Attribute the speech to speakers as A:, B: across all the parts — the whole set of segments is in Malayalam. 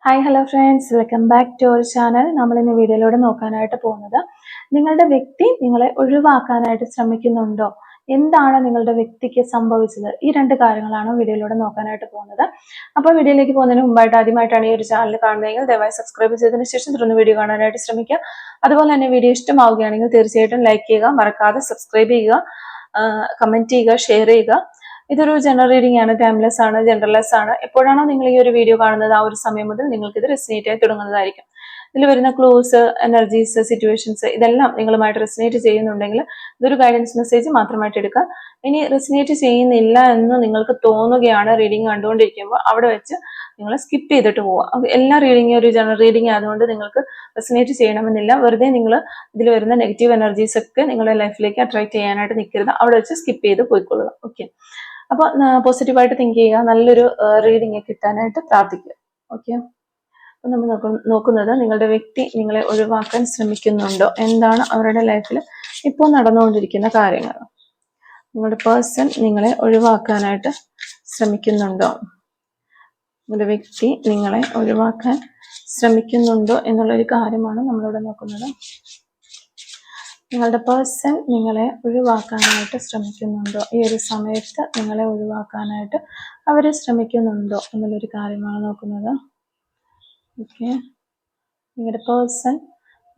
A: Hi hello friends, welcome back to our channel. നമ്മൾ ഇന്ന് വീഡിയോയിലൂടെ നോക്കാനായിട്ട് പോകുന്നത് നിങ്ങളുടെ വ്യക്തി നിങ്ങളെ ഒഴിവാക്കാനായിട്ട് ശ്രമിക്കുന്നുണ്ടോ, എന്താണ് നിങ്ങളുടെ വ്യക്തിക്ക് സംഭവിച്ചത്, ഈ രണ്ട് കാര്യങ്ങളാണ് വീഡിയോയിലൂടെ നോക്കാനായിട്ട് പോകുന്നത്. അപ്പോൾ വീഡിയോയിലേക്ക് പോകുന്നതിന് മുമ്പായിട്ട് ആദ്യമായിട്ടാണ് ഈ ഒരു ചാനൽ കാണുന്നതെങ്കിൽ ദയവായി സബ്സ്ക്രൈബ് ചെയ്തതിന് ശേഷം തുടർന്ന് വീഡിയോ കാണാനായിട്ട് ശ്രമിക്കുക. അതുപോലെ തന്നെ വീഡിയോ ഇഷ്ടമാവുകയാണെങ്കിൽ തീർച്ചയായിട്ടും ലൈക്ക് ചെയ്യുക, മറക്കാതെ സബ്സ്ക്രൈബ് ചെയ്യുക, കമന്റ് ചെയ്യുക, ഷെയർ ചെയ്യുക. ഇതൊരു ജനറൽ റീഡിംഗ് ആണ്, ടൈംലെസ് ആണ്, ജനറൽലെസ് ആണ്. എപ്പോഴാണോ നിങ്ങൾ ഈ ഒരു വീഡിയോ കാണുന്നത് ആ ഒരു സമയം മുതൽ നിങ്ങൾക്ക് ഇത് റെസിനേറ്റ് ആയി തുടങ്ങുന്നതായിരിക്കും. ഇതിൽ വരുന്ന ക്ലൂസ്, എനർജീസ്, സിറ്റുവേഷൻസ് ഇതെല്ലാം നിങ്ങളുമായിട്ട് റെസിനേറ്റ് ചെയ്യുന്നുണ്ടെങ്കിൽ ഇതൊരു ഗൈഡൻസ് മെസ്സേജ് മാത്രമായിട്ട് എടുക്കുക. ഇനി റെസിനേറ്റ് ചെയ്യുന്നില്ല എന്ന് നിങ്ങൾക്ക് തോന്നുകയാണ് റീഡിംഗ് കണ്ടുകൊണ്ടിരിക്കുമ്പോൾ, അവിടെ വെച്ച് നിങ്ങൾ സ്കിപ്പ് ചെയ്തിട്ട് പോവുക. എല്ലാ റീഡിങ്ങും ഒരു ജനറൽ റീഡിംഗ് ആയതുകൊണ്ട് നിങ്ങൾക്ക് റെസിനേറ്റ് ചെയ്യണമെന്നില്ല. വെറുതെ നിങ്ങൾ ഇതിൽ വരുന്ന നെഗറ്റീവ് എനർജീസ് ഒക്കെ നിങ്ങളുടെ ലൈഫിലേക്ക് അട്രാക്ട് ചെയ്യാനായിട്ട് നിൽക്കരുത്, അവിടെ വെച്ച് സ്കിപ്പ് ചെയ്ത് പോയിക്കൊള്ളുക. ഓക്കെ, അപ്പോൾ പോസിറ്റീവായിട്ട് തിങ്ക് ചെയ്യുക, നല്ലൊരു റീഡിങ് കിട്ടാനായിട്ട് പ്രാർത്ഥിക്കുക. ഓക്കെ, അപ്പോൾ നമ്മൾ നോക്കുന്നത് നിങ്ങളുടെ വ്യക്തി നിങ്ങളെ ഒഴിവാക്കാൻ ശ്രമിക്കുന്നുണ്ടോ, എന്താണ് അവരുടെ ലൈഫിൽ ഇപ്പോൾ നടന്നുകൊണ്ടിരിക്കുന്ന കാര്യങ്ങൾ. നിങ്ങളുടെ പേഴ്സൺ നിങ്ങളെ ഒഴിവാക്കാനായിട്ട് ശ്രമിക്കുന്നുണ്ടോ, നിങ്ങളുടെ വ്യക്തി നിങ്ങളെ ഒഴിവാക്കാൻ ശ്രമിക്കുന്നുണ്ടോ എന്നുള്ളൊരു കാര്യമാണ് നമ്മളിവിടെ നോക്കുന്നത്. നിങ്ങളുടെ പേഴ്സൺ നിങ്ങളെ ഒഴിവാക്കാനായിട്ട് ശ്രമിക്കുന്നുണ്ടോ, ഈ ഒരു സമയത്ത് നിങ്ങളെ ഒഴിവാക്കാനായിട്ട് അവർ ശ്രമിക്കുന്നുണ്ടോ എന്നുള്ളൊരു കാര്യമാണ് നോക്കുന്നത്. ഓക്കെ, നിങ്ങളുടെ പേഴ്സൺ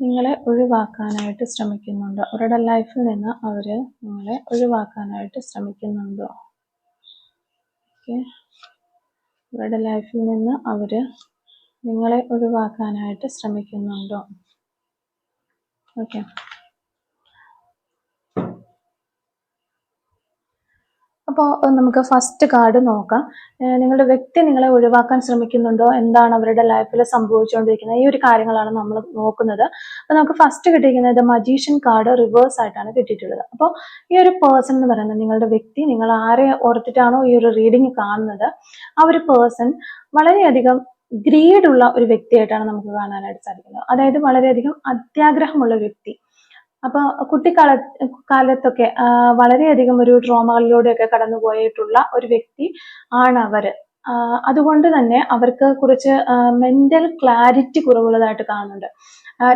A: നിങ്ങളെ ഒഴിവാക്കാനായിട്ട് ശ്രമിക്കുന്നുണ്ടോ, അവരുടെ ലൈഫിൽ നിന്ന് അവർ നിങ്ങളെ ഒഴിവാക്കാനായിട്ട് ശ്രമിക്കുന്നുണ്ടോ. ഓക്കെ, അവരുടെ ലൈഫിൽ നിന്ന് അവർ നിങ്ങളെ ഒഴിവാക്കാനായിട്ട് ശ്രമിക്കുന്നുണ്ടോ. ഓക്കെ, അപ്പോൾ നമുക്ക് ഫസ്റ്റ് കാർഡ് നോക്കാം. നിങ്ങളുടെ വ്യക്തി നിങ്ങളെ ഒഴിവാക്കാൻ ശ്രമിക്കുന്നുണ്ടോ, എന്താണ് അവരുടെ ലൈഫിൽ സംഭവിച്ചുകൊണ്ടിരിക്കുന്നത്, ഈ ഒരു കാര്യങ്ങളാണ് നമ്മൾ നോക്കുന്നത്. അപ്പോൾ നമുക്ക് ഫസ്റ്റ് കിട്ടിയിരിക്കുന്നത് മജീഷ്യൻ കാർഡ് റിവേഴ്സ് ആയിട്ടാണ് കിട്ടിയിട്ടുള്ളത്. അപ്പോൾ ഈ ഒരു പേഴ്സൺ എന്ന് പറയുന്നത് നിങ്ങളുടെ വ്യക്തി, നിങ്ങൾ ആരെ ഓർത്തിട്ടാണോ ഈ ഒരു റീഡിംഗ് കാണുന്നത് ആ ഒരു പേഴ്സൺ വളരെയധികം ഗ്രീഡുള്ള ഒരു വ്യക്തിയായിട്ടാണ് നമുക്ക് കാണാനായിട്ട് സാധിക്കുന്നത്. അതായത് വളരെയധികം അത്യാഗ്രഹമുള്ള ഒരു വ്യക്തി. അപ്പൊ കാലത്തൊക്കെ വളരെയധികം ഒരു ട്രോമകളിലൂടെയൊക്കെ കടന്നു പോയിട്ടുള്ള ഒരു വ്യക്തി ആണ് അവര്. അതുകൊണ്ട് തന്നെ അവർക്ക് കുറച്ച് മെന്റൽ ക്ലാരിറ്റി കുറവുള്ളതായിട്ട് കാണുന്നുണ്ട്.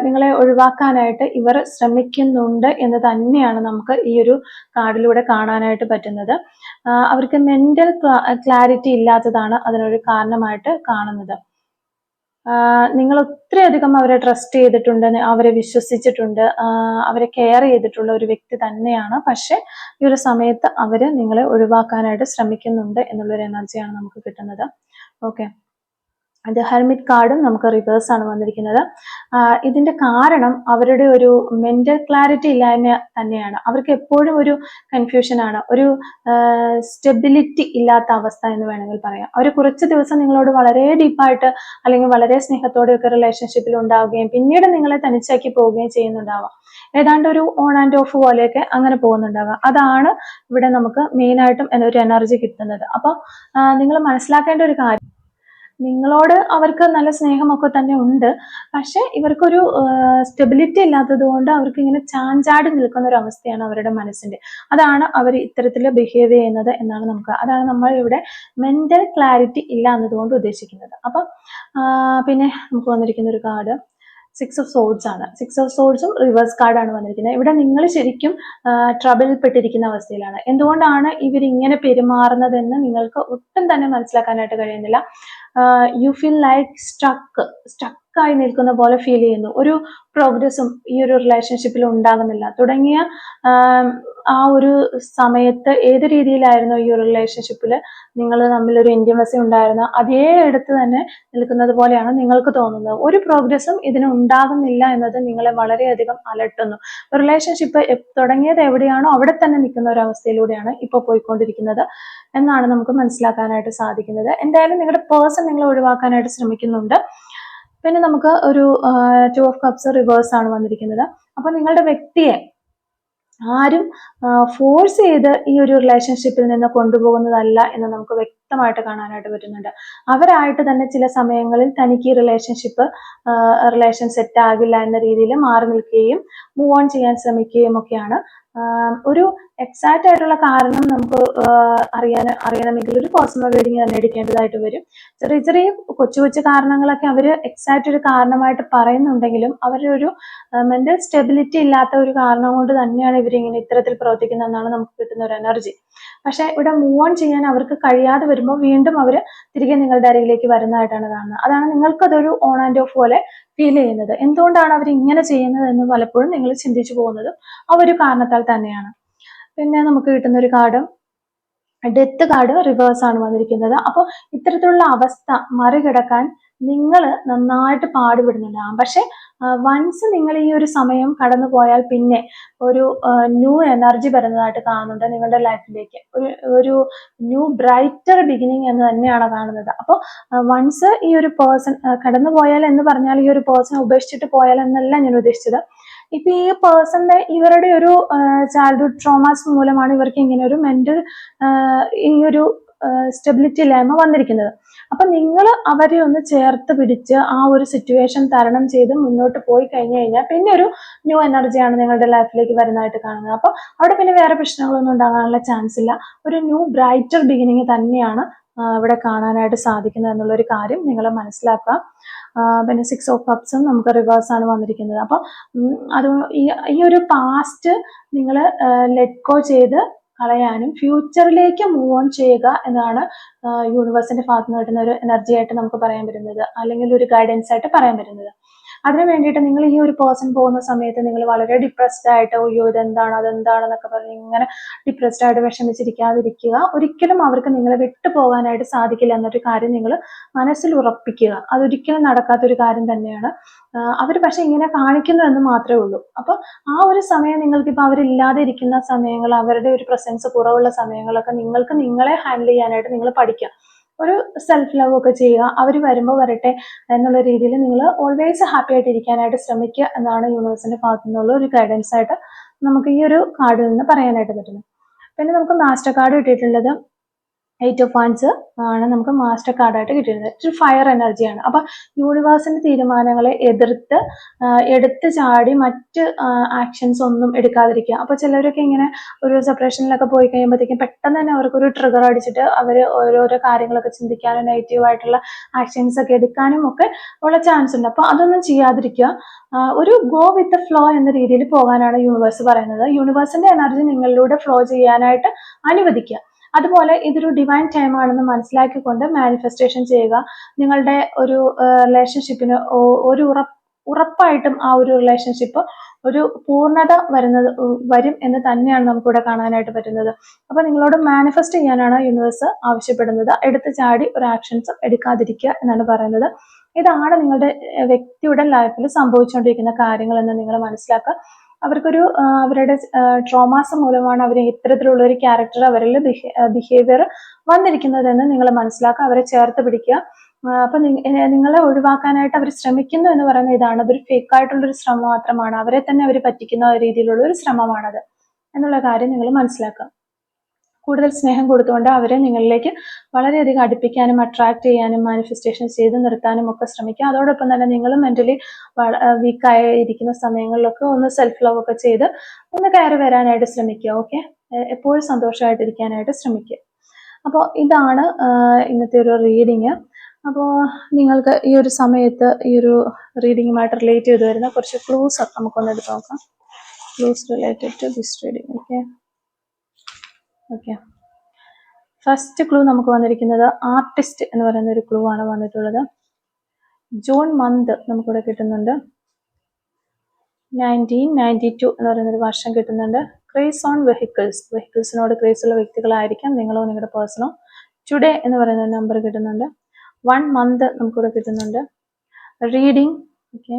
A: നിങ്ങളെ ഒഴിവാക്കാനായിട്ട് ഇവർ ശ്രമിക്കുന്നുണ്ട് എന്ന് തന്നെയാണ് നമുക്ക് ഈ ഒരു കാർഡിലൂടെ കാണാനായിട്ട് പറ്റുന്നത്. അവർക്ക് മെന്റൽ ക്ലാരിറ്റി ഇല്ലാത്തതാണ് അതിനൊരു കാരണമായിട്ട് കാണുന്നത്. നിങ്ങൾ ഒത്തിരിയധികം അവരെ ട്രസ്റ്റ് ചെയ്തിട്ടുണ്ട്, അവരെ വിശ്വസിച്ചിട്ടുണ്ട്, അവരെ കെയർ ചെയ്തിട്ടുള്ള ഒരു വ്യക്തി തന്നെയാണ്. പക്ഷെ ഈ ഒരു സമയത്ത് അവര് നിങ്ങളെ ഒഴിവാക്കാനായിട്ട് ശ്രമിക്കുന്നുണ്ട് എന്നുള്ളൊരു എനർജിയാണ് നമുക്ക് കിട്ടുന്നത്. ഓക്കെ, അത് ഹെർമിറ്റ് കാർഡും നമുക്ക് റിവേഴ്സ് ആണ് വന്നിരിക്കുന്നത്. ഇതിന്റെ കാരണം അവരുടെ ഒരു മെന്റൽ ക്ലാരിറ്റി ഇല്ലായ്മ തന്നെയാണ്. അവർക്ക് എപ്പോഴും ഒരു കൺഫ്യൂഷൻ ആണ്, ഒരു സ്റ്റെബിലിറ്റി ഇല്ലാത്ത അവസ്ഥ എന്ന് വേണമെങ്കിൽ പറയാം. അവർ കുറച്ച് ദിവസം നിങ്ങളോട് വളരെ ഡീപ്പായിട്ട് അല്ലെങ്കിൽ വളരെ സ്നേഹത്തോടെയൊക്കെ റിലേഷൻഷിപ്പിൽ ഉണ്ടാവുകയും പിന്നീട് നിങ്ങളെ തനിച്ചാക്കി പോവുകയും ചെയ്യുന്നുണ്ടാവാം. ഏതാണ്ട് ഒരു ഓൺ ആൻഡ് ഓഫ് പോലെയൊക്കെ അങ്ങനെ പോകുന്നുണ്ടാവാം. അതാണ് ഇവിടെ നമുക്ക് മെയിനായിട്ടും ഒരു എനർജി കിട്ടുന്നത്. അപ്പൊ നിങ്ങൾ മനസ്സിലാക്കേണ്ട ഒരു കാര്യം, നിങ്ങളോട് അവർക്ക് നല്ല സ്നേഹമൊക്കെ തന്നെ ഉണ്ട്, പക്ഷെ ഇവർക്കൊരു സ്റ്റെബിലിറ്റി ഇല്ലാത്തത് കൊണ്ട് അവർക്ക് ഇങ്ങനെ ചാഞ്ചാടി നിൽക്കുന്ന ഒരു അവസ്ഥയാണ് അവരുടെ മനസ്സിന്റെ. അതാണ് അവർ ഇത്തരത്തിൽ ബിഹേവ് ചെയ്യുന്നത് എന്നാണ് അതാണ് നമ്മൾ ഇവിടെ മെന്റൽ ക്ലാരിറ്റി ഇല്ല എന്നതുകൊണ്ട് ഉദ്ദേശിക്കുന്നത്. അപ്പം പിന്നെ നമുക്ക് വന്നിരിക്കുന്ന ഒരു കാർഡ് 6 of Swords ആണ്. 6 of Swordsഉം റിവേഴ്സ് കാർഡാണ് വന്നിരിക്കുന്നത്. ഇവിടെ നിങ്ങൾ ശരിക്കും ട്രബിൾപ്പെട്ടിരിക്കുന്ന അവസ്ഥയിലാണ്. എന്തുകൊണ്ടാണ് ഇവരിങ്ങനെ പെരുമാറുന്നതെന്ന് നിങ്ങൾക്ക് ഒട്ടും തന്നെ മനസ്സിലാക്കാനായിട്ട് കഴിയുന്നില്ല. യു ഫീൽ ലൈക്ക് സ്റ്റക്കായി നിൽക്കുന്ന പോലെ ഫീൽ ചെയ്യുന്നു. ഒരു പ്രോഗ്രസ്സും ഈ ഒരു റിലേഷൻഷിപ്പിൽ ഉണ്ടാകുന്നില്ല. തുടങ്ങിയ ആ ഒരു സമയത്ത് ഏത് രീതിയിലായിരുന്നു ഈ ഒരു റിലേഷൻഷിപ്പിൽ നിങ്ങൾ തമ്മിലൊരു ഇന്റിമസി ഉണ്ടായിരുന്ന അതേ ഇടത്ത് തന്നെ നിൽക്കുന്നത് പോലെയാണ് നിങ്ങൾക്ക് തോന്നുന്നത്. ഒരു പ്രോഗ്രസ്സും ഇതിന് ഉണ്ടാകുന്നില്ല എന്നത് നിങ്ങളെ വളരെയധികം അലട്ടുന്നു. റിലേഷൻഷിപ്പ് തുടങ്ങിയത് എവിടെയാണോ അവിടെ തന്നെ നിൽക്കുന്ന ഒരു അവസ്ഥയിലൂടെയാണ് ഇപ്പോൾ പോയിക്കൊണ്ടിരിക്കുന്നത് എന്നാണ് നമുക്ക് മനസ്സിലാക്കാനായിട്ട് സാധിക്കുന്നത്. എന്തായാലും നിങ്ങളുടെ പേഴ്സൺ നിങ്ങളെ ഒഴിവാക്കാനായിട്ട് ശ്രമിക്കുന്നുണ്ട്. പിന്നെ നമുക്ക് ഒരു 2 of Cups റിവേഴ്സ് ആണ് വന്നിരിക്കുന്നത്. അപ്പൊ നിങ്ങളുടെ വ്യക്തിയെ ആരും ഫോഴ്സ് ചെയ്ത് ഈ ഒരു റിലേഷൻഷിപ്പിൽ നിന്ന് കൊണ്ടുപോകുന്നതല്ല എന്ന് നമുക്ക് വ്യക്തമായിട്ട് കാണാനായിട്ട് പറ്റുന്നുണ്ട്. അവരായിട്ട് തന്നെ ചില സമയങ്ങളിൽ തനിക്ക് ഈ റിലേഷൻ സെറ്റ് ആകില്ല എന്ന രീതിയിൽ മാറി നിൽക്കുകയും മൂവ് ഓൺ ചെയ്യാൻ ശ്രമിക്കുകയും ഒക്കെയാണ്. ഒരു എക്സാക്റ്റ് ആയിട്ടുള്ള കാരണം നമുക്ക് അറിയണമെങ്കിൽ ഒരു പേഴ്സണൽ റീഡിങ് തന്നെ എടുക്കേണ്ടതായിട്ട് വരും. ചെറിയ ചെറിയ കൊച്ചു കൊച്ചു കാരണങ്ങളൊക്കെ അവർ എക്സാക്റ്റ് ഒരു കാരണമായിട്ട് പറയുന്നുണ്ടെങ്കിലും അവരുടെ ഒരു മെന്റൽ സ്റ്റെബിലിറ്റി ഇല്ലാത്ത ഒരു കാരണം കൊണ്ട് തന്നെയാണ് ഇവരിങ്ങനെ ഇത്തരത്തിൽ പ്രവർത്തിക്കുന്നതെന്നാണ് നമുക്ക് കിട്ടുന്ന ഒരു എനർജി. പക്ഷെ ഇവിടെ മൂവ് ഓൺ ചെയ്യാൻ അവർക്ക് കഴിയാതെ വരുമ്പോൾ വീണ്ടും അവർ തിരികെ നിങ്ങളുടെ അരികിലേക്ക് വരുന്നതായിട്ടാണ് കാണുന്നത്. അതാണ് നിങ്ങൾക്കതൊരു ഓൺ ആൻഡ് ഓഫ് പോലെ ഫീൽ ചെയ്യുന്നത്. എന്തുകൊണ്ടാണ് അവർ ഇങ്ങനെ ചെയ്യുന്നത് എന്ന് പലപ്പോഴും നിങ്ങൾ ചിന്തിച്ചു പോകുന്നതും ആ ഒരു കാരണത്താൽ തന്നെയാണ്. പിന്നെ നമുക്ക് കിട്ടുന്ന ഒരു കാർഡ് ഡെത്ത് കാർഡ് റിവേഴ്സ് ആണ് വന്നിരിക്കുന്നത്. അപ്പോൾ ഇത്തരത്തിലുള്ള അവസ്ഥ മറികടക്കാൻ നിങ്ങൾ നന്നായിട്ട് പാടുപെടുന്നുണ്ടാകും. പക്ഷെ വൺസ് നിങ്ങൾ ഈ ഒരു സമയം കടന്നു പോയാൽ പിന്നെ ഒരു ന്യൂ എനർജി വരുന്നതായിട്ട് കാണുന്നുണ്ട് നിങ്ങളുടെ ലൈഫിലേക്ക്. ഒരു ന്യൂ ബ്രൈറ്റർ ബിഗിനിങ് എന്ന് തന്നെയാണ് കാണുന്നത്. അപ്പോൾ വൺസ് ഈ ഒരു പേഴ്സൺ കടന്നു പോയാൽ എന്ന് പറഞ്ഞാൽ ഈ ഒരു പേഴ്സൺ ഉപേക്ഷിച്ചിട്ട് പോയാൽ എന്നല്ല ഞാൻ ഉദ്ദേശിച്ചത്. ഇപ്പൊ ഈ പേഴ്സന്റെ ഇവരുടെ ഒരു ചൈൽഡ്ഹുഡ് ട്രോമാസ് മൂലമാണ് ഇവർക്ക് ഇങ്ങനെ ഒരു മെന്റൽ ഈ ഒരു സ്റ്റെബിലിറ്റി ഇല്ലായ്മ വന്നിരിക്കുന്നത്. അപ്പൊ നിങ്ങൾ അവരെ ഒന്ന് ചേർത്ത് പിടിച്ച് ആ ഒരു സിറ്റുവേഷൻ തരണം ചെയ്ത് മുന്നോട്ട് പോയി കഴിഞ്ഞു കഴിഞ്ഞാൽ പിന്നെ ഒരു ന്യൂ എനർജിയാണ് നിങ്ങളുടെ ലൈഫിലേക്ക് വരുന്നതായിട്ട് കാണുന്നത്. അപ്പൊ അവിടെ പിന്നെ വേറെ പ്രശ്നങ്ങളൊന്നും ഉണ്ടാകാനുള്ള ചാൻസ് ഇല്ല. ഒരു ന്യൂ ബ്രൈറ്റർ ബിഗിനിങ് തന്നെയാണ് ഇവിടെ കാണാനായിട്ട് സാധിക്കുന്നത് എന്നുള്ളൊരു കാര്യം നിങ്ങൾ മനസ്സിലാക്കുക. പിന്നെ 6 ഓഫ് കപ്സും നമുക്ക് റിവേഴ്സ് ആണ് വന്നിരിക്കുന്നത്. അപ്പൊ അത് ഈ ഒരു പാസ്റ്റ് നിങ്ങൾ ലെറ്റ് ഗോ ചെയ്ത് കളയാനും ഫ്യൂച്ചറിലേക്ക് മൂവ് ഓൺ ചെയ്യുക എന്നാണ് യൂണിവേഴ്സിന്റെ ഭാഗത്ത് നിന്ന് കിട്ടുന്ന ഒരു എനർജി ആയിട്ട് നമുക്ക് പറയാൻ പറ്റുന്നത്, അല്ലെങ്കിൽ ഒരു ഗൈഡൻസ് ആയിട്ട് പറയാൻ പറ്റുന്നത്. അതിനു വേണ്ടിയിട്ട് നിങ്ങൾ ഈ ഒരു പേഴ്സൺ പോകുന്ന സമയത്ത് നിങ്ങൾ വളരെ ഡിപ്രസ്ഡ് ആയിട്ട് അയ്യോ ഇതെന്താണ് അതെന്താണെന്നൊക്കെ പറഞ്ഞ് ഇങ്ങനെ ഡിപ്രസ്ഡ് ആയിട്ട് വിഷമിച്ചിരിക്കാതിരിക്കുക. ഒരിക്കലും അവർക്ക് നിങ്ങളെ വിട്ടു പോകാനായിട്ട് സാധിക്കില്ല എന്നൊരു കാര്യം നിങ്ങൾ മനസ്സിൽ ഉറപ്പിക്കുക. അതൊരിക്കലും നടക്കാത്തൊരു കാര്യം തന്നെയാണ്. അവർ പക്ഷെ ഇങ്ങനെ കാണിക്കുന്നു എന്ന് മാത്രമേ ഉള്ളൂ. അപ്പൊ ആ ഒരു സമയം നിങ്ങൾക്ക് ഇപ്പൊ അവരില്ലാതെ ഇരിക്കുന്ന സമയങ്ങൾ, അവരുടെ ഒരു പ്രസൻസ് കുറവുള്ള സമയങ്ങളൊക്കെ നിങ്ങൾക്ക് നിങ്ങളെ ഹാൻഡിൽ ചെയ്യാനായിട്ട് നിങ്ങൾ പഠിക്കുക. ഒരു സെൽഫ് ലവ് ഒക്കെ ചെയ്യുക. അവർ വരുമ്പോൾ വരട്ടെ എന്നുള്ള രീതിയിൽ നിങ്ങൾ ഓൾവേസ് ഹാപ്പി ആയിട്ട് ഇരിക്കാനായിട്ട് ശ്രമിക്കുക എന്നാണ് യൂണിവേഴ്സിന്റെ ഭാഗത്തു നിന്നുള്ള ഒരു ഗൈഡൻസ് ആയിട്ട് നമുക്ക് ഈ ഒരു കാർഡിൽ നിന്ന് പറയാനായിട്ട് പറ്റുന്നത്. പിന്നെ നമുക്ക് മാസ്റ്റർ കാർഡ് കിട്ടിയിട്ടുള്ളത് 8 ഓഫ് വാൻഡ്സ് ആണ് നമുക്ക് മാസ്റ്റർ കാർഡായിട്ട് കിട്ടിയിരുന്നത്. ഒരു ഫയർ എനർജിയാണ്. അപ്പൊ യൂണിവേഴ്സിന്റെ തീരുമാനങ്ങളെ എടുത്ത് ചാടി മറ്റ് ആക്ഷൻസ് ഒന്നും എടുക്കാതിരിക്കുക. അപ്പൊ ചിലരൊക്കെ ഇങ്ങനെ ഒരു സെപ്പറേഷനിലൊക്കെ പോയി കഴിയുമ്പോഴത്തേക്കും പെട്ടെന്ന് തന്നെ അവർക്കൊരു ട്രിഗർ അടിച്ചിട്ട് അവർ ഓരോരോ കാര്യങ്ങളൊക്കെ ചിന്തിക്കാനും നെഗറ്റീവ് ആയിട്ടുള്ള ആക്ഷൻസ് ഒക്കെ എടുക്കാനും ഒക്കെ ഉള്ള ചാൻസ് ഉണ്ട്. അപ്പൊ അതൊന്നും ചെയ്യാതിരിക്കുക. ഒരു ഗോ വിത്ത് ദ ഫ്ലോ എന്ന രീതിയിൽ പോകാനാണ് യൂണിവേഴ്സ് പറയുന്നത്. യൂണിവേഴ്സിന്റെ എനർജി നിങ്ങളിലൂടെ ഫ്ലോ ചെയ്യാനായിട്ട് അനുവദിക്കുക. അതുപോലെ ഇതൊരു ഡിവൈൻ ടൈം ആണെന്ന് മനസ്സിലാക്കിക്കൊണ്ട് മാനിഫെസ്റ്റേഷൻ ചെയ്യുക. നിങ്ങളുടെ ഒരു റിലേഷൻഷിപ്പിന് ഒരു ഉറപ്പായിട്ടും ആ ഒരു റിലേഷൻഷിപ്പ് ഒരു പൂർണ്ണത വരും എന്ന് തന്നെയാണ് നമുക്കിവിടെ കാണാനായിട്ട് പറ്റുന്നത്. അപ്പൊ നിങ്ങളോട് മാനിഫെസ്റ്റ് ചെയ്യാനാണ് യൂണിവേഴ്സ് ആവശ്യപ്പെടുന്നത്. എടുത്തു ചാടി ഒരു ആക്ഷൻസ് എടുക്കാതിരിക്കുക എന്നാണ് പറയുന്നത്. ഇതാണ് നിങ്ങളുടെ വ്യക്തിയുടെ ലൈഫിൽ സംഭവിച്ചുകൊണ്ടിരിക്കുന്ന കാര്യങ്ങൾ എന്ന് നിങ്ങൾ മനസ്സിലാക്കുക. അവർക്കൊരു അവരുടെ ട്രോമാസ് മൂലമാണ് അവർ ഇത്തരത്തിലുള്ള ഒരു ക്യാരക്ടർ അവരിൽ ബിഹേവിയർ വന്നിരിക്കുന്നതെന്ന് നിങ്ങൾ മനസ്സിലാക്കുക. അവരെ ചേർത്ത് പിടിക്കുക. അപ്പൊ നിങ്ങളെ ഒഴിവാക്കാനായിട്ട് അവർ ശ്രമിക്കുന്നു എന്ന് പറയുന്ന ഇതാണ്. അതൊരു ഫേക്ക് ആയിട്ടുള്ളൊരു ശ്രമം മാത്രമാണ്. അവരെ തന്നെ അവർ പറ്റിക്കുന്ന രീതിയിലുള്ള ഒരു ശ്രമമാണത് എന്നുള്ള കാര്യം നിങ്ങൾ മനസ്സിലാക്കുക. കൂടുതൽ സ്നേഹം കൊടുത്തുകൊണ്ട് അവരെ നിങ്ങളിലേക്ക് വളരെയധികം അടുപ്പിക്കാനും അട്രാക്ട് ചെയ്യാനും മാനിഫെസ്റ്റേഷൻ ചെയ്ത് നിർത്താനും ഒക്കെ ശ്രമിക്കുക. അതോടൊപ്പം തന്നെ നിങ്ങൾ മെന്റലി വീക്കായിരിക്കുന്ന സമയങ്ങളിലൊക്കെ ഒന്ന് സെൽഫ് ലവ് ഒക്കെ ചെയ്ത് ഒന്ന് കയറി വരാനായിട്ട് ശ്രമിക്കുക. ഓക്കെ, എപ്പോഴും സന്തോഷമായിട്ടിരിക്കാനായിട്ട് ശ്രമിക്കുക. അപ്പോൾ ഇതാണ് ഇന്നത്തെ ഒരു റീഡിങ്. അപ്പോൾ നിങ്ങൾക്ക് ഈ ഒരു സമയത്ത് ഈ ഒരു റീഡിങ്ങുമായിട്ട് റിലേറ്റ് ചെയ്ത് വരുന്ന കുറച്ച് ക്ലൂസ് നമുക്കൊന്ന് എടുത്ത് നോക്കാം. Clues related to this reading. Okay, first clue നമുക്ക് വന്നിരിക്കുന്നത് ആർട്ടിസ്റ്റ് എന്ന് പറയുന്ന ഒരു ക്ലൂ ആണ് വന്നിട്ടുള്ളത്. ജൂൺ മന്ത് നമുക്കിവിടെ കിട്ടുന്നുണ്ട്. 1992 എന്ന് പറയുന്നൊരു വർഷം കിട്ടുന്നുണ്ട്. ക്രേസ് ഓൺ വെഹിക്കിൾസിനോട് ക്രേസ് ഉള്ള വ്യക്തികളായിരിക്കാം നിങ്ങളോ നിങ്ങളുടെ പേഴ്സണോ. ടുഡേ എന്ന് പറയുന്ന നമ്പർ കിട്ടുന്നുണ്ട്. 1 മന്ത് നമുക്കിവിടെ കിട്ടുന്നുണ്ട്. റീഡിങ്, ഓക്കെ,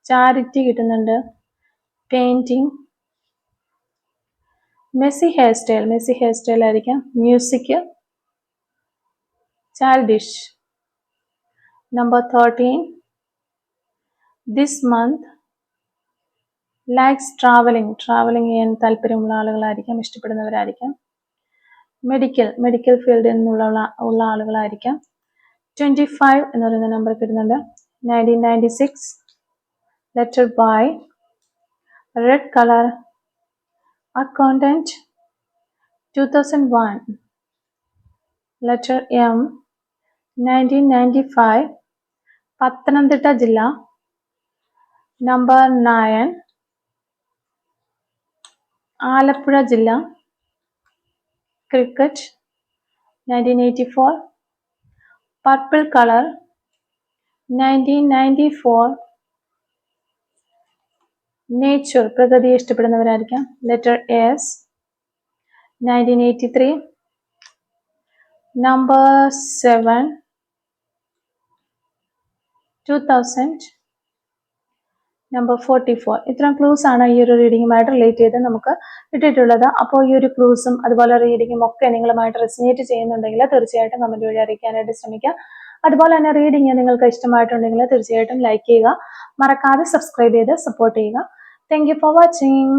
A: ചാരിറ്റി കിട്ടുന്നുണ്ട്. പെയിന്റിങ്, മെസ്സി ഹെയർ സ്റ്റൈൽ ആയിരിക്കാം. Music, childish. Number 13, this month likes travelling ചെയ്യാൻ താല്പര്യമുള്ള ആളുകളായിരിക്കാം, ഇഷ്ടപ്പെടുന്നവരായിരിക്കാം. മെഡിക്കൽ ഫീൽഡിൽ ഉള്ള ആളുകളായിരിക്കാം. 25 എന്ന് പറയുന്ന നമ്പർ കിട്ടുന്നുണ്ട്. 1996 letter Y, red color, accountant. 2001 letter M, 1995 Pathanamthitta ജില്ല. നമ്പർ 9 ആലപ്പുഴ ജില്ല. ക്രിക്കറ്റ്. 1984 purple colour. 1994 നേച്ചർ, പ്രകൃതിയെ ഇഷ്ടപ്പെടുന്നവരായിരിക്കാം. Letter S. 1983 number 7 2000 number 44. ഇത്രയും ക്ലൂസ് ആണ് ഈ ഒരു റീഡിങ്ങുമായിട്ട് റിലേറ്റ് ചെയ്ത് നമുക്ക് കിട്ടിയിട്ടുള്ളത്. അപ്പോൾ ഈ ഒരു ക്ലൂസും അതുപോലെ റീഡിങ്ങും ഒക്കെ നിങ്ങളുമായിട്ട് റെസിനേറ്റ് ചെയ്യുന്നുണ്ടെങ്കിൽ തീർച്ചയായിട്ടും കമന്റ് വഴി അറിയിക്കാനായിട്ട് ശ്രമിക്കുക. അതുപോലെ തന്നെ റീഡിങ് നിങ്ങൾക്ക് ഇഷ്ടമായിട്ടുണ്ടെങ്കിൽ തീർച്ചയായിട്ടും ലൈക്ക് ചെയ്യുക, മറക്കാതെ സബ്സ്ക്രൈബ് ചെയ്ത് സപ്പോർട്ട് ചെയ്യുക. Thank you for watching.